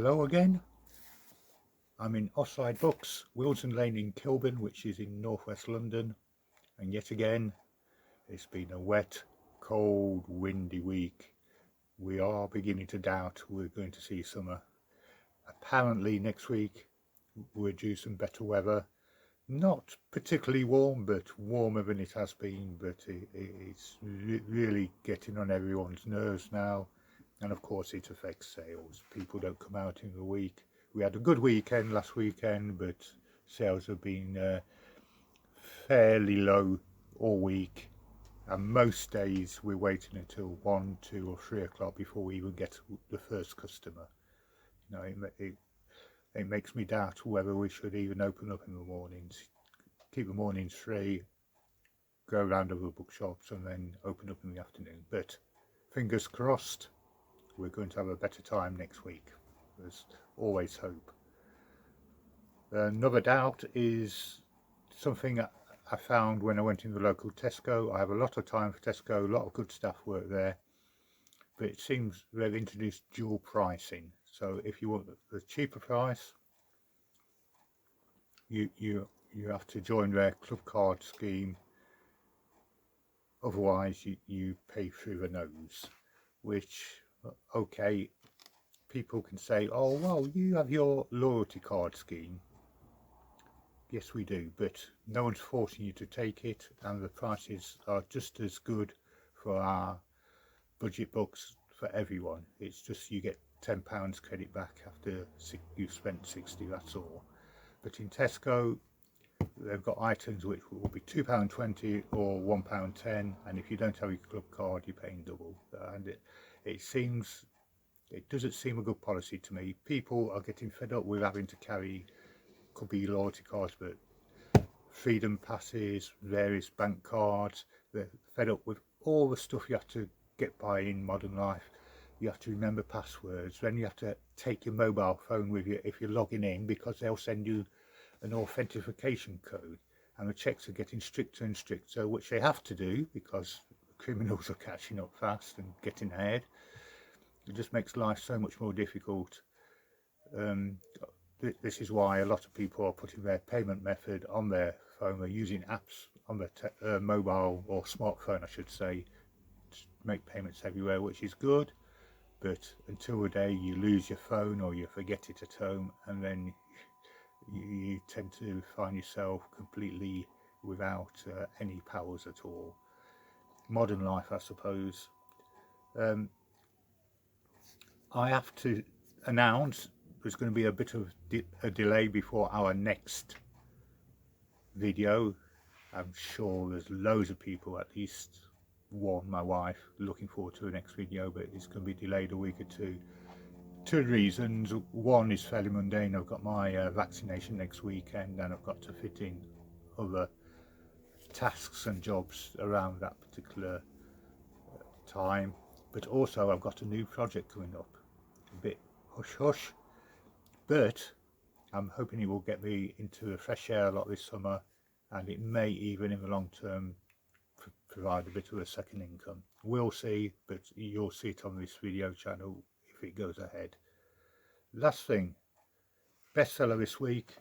Hello again. I'm in Offside Books, Wilson Lane in Kilburn, which is in northwest London, and yet again it's been a wet, cold, windy week. We are beginning to doubt we're going to see summer. Apparently next week we're due some better weather. Not particularly warm, but warmer than it has been, but it's really getting on everyone's nerves now. And of course it affects sales. People don't come out in the week. We had a good weekend last weekend, but sales have been fairly low all week. And most days we're waiting until 1, 2 or 3 o'clock before we even get the first customer. You know, it makes me doubt whether we should even open up in the mornings. Keep the mornings free, go around other bookshops and then open up in the afternoon. But fingers crossed, we're going to have a better time next week. There's always hope. Another doubt is something I found when I went in the local Tesco. I have a lot of time for Tesco, a lot of good staff work there, but it seems they've introduced dual pricing. So if you want the cheaper price, you have to join their club card scheme. Otherwise you pay through the nose, which, okay, people can say, oh well, you have your loyalty card scheme. Yes we do, but no one's forcing you to take it, and the prices are just as good for our budget books for everyone. It's just you get £10 credit back after you've spent 60, that's all. But in Tesco they've got items which will be £2.20 or £1.10, and if you don't have your club card you're paying double. And it doesn't seem a good policy to me. People are getting fed up with having to carry, could be loyalty cards, but freedom passes, various bank cards. They're fed up with all the stuff you have to get by in modern life. You have to remember passwords, then you have to take your mobile phone with you if you're logging in, because they'll send you an authentication code, and the checks are getting stricter and stricter, which they have to do because criminals are catching up fast and getting ahead. It just makes life so much more difficult. This is why a lot of people are putting their payment method on their phone. They're using apps on their mobile or smartphone, I should say, to make payments everywhere, which is good. But until the day you lose your phone or you forget it at home, and then you tend to find yourself completely without any powers at all. Modern life, I suppose. I have to announce there's going to be a bit of a delay before our next video. I'm sure there's loads of people, at least one, my wife, looking forward to the next video, but it's going to be delayed a week or two. Two reasons. One is fairly mundane. I've got my vaccination next weekend, and I've got to fit in other tasks and jobs around that particular time. But also I've got a new project coming up. A bit hush hush, but I'm hoping it will get me into the fresh air a lot this summer, and it may even in the long term provide a bit of a second income. We'll see, but you'll see it on this video channel if it goes ahead. Last thing, bestseller this week,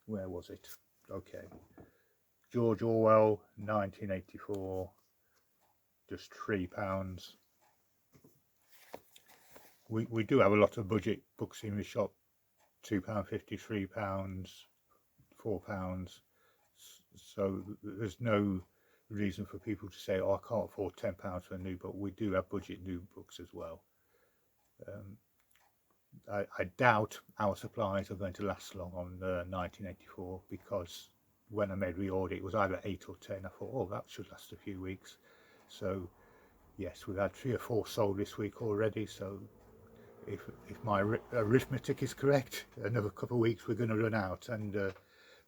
where was it? Okay, George Orwell, 1984, just £3. We do have a lot of budget books in the shop, £2.50, £3, £4, so there's no reason for people to say, oh, I can't afford £10 for a new book. We do have budget new books as well. I doubt our supplies are going to last long on 1984, because when I made the order it was either 8 or 10. I thought, oh, that should last a few weeks. So yes, we've had 3 or 4 sold this week already, so if my arithmetic is correct, another couple of weeks we're going to run out, and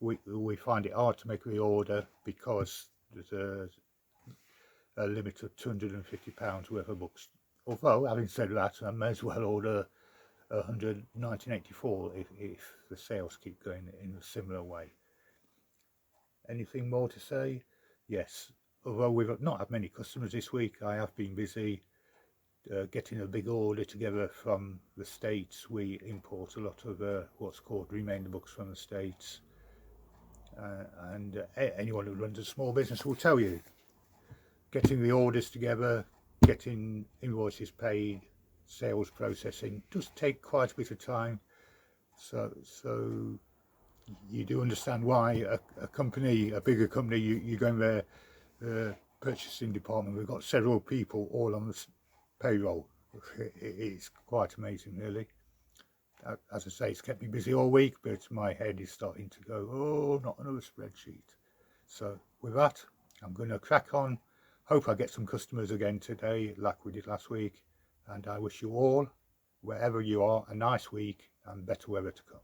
we find it hard to make the order because there's a limit of £250 worth of books. Although, having said that, I may as well order 1984 if the sales keep going in a similar way. Anything more to say? Yes, although we've not had many customers this week, I have been busy getting a big order together from the States. We import a lot of what's called remainder books from the States, and anyone who runs a small business will tell you, getting the orders together, getting invoices paid, sales processing does take quite a bit of time. So you do understand why a company, a bigger company, you go in there, the purchasing department, we've got several people all on the payroll. It's quite amazing, really. As I say, it's kept me busy all week, but my head is starting to go, oh, not another spreadsheet. So with that, I'm going to crack on. Hope I get some customers again today, like we did last week. And I wish you all, wherever you are, a nice week and better weather to come.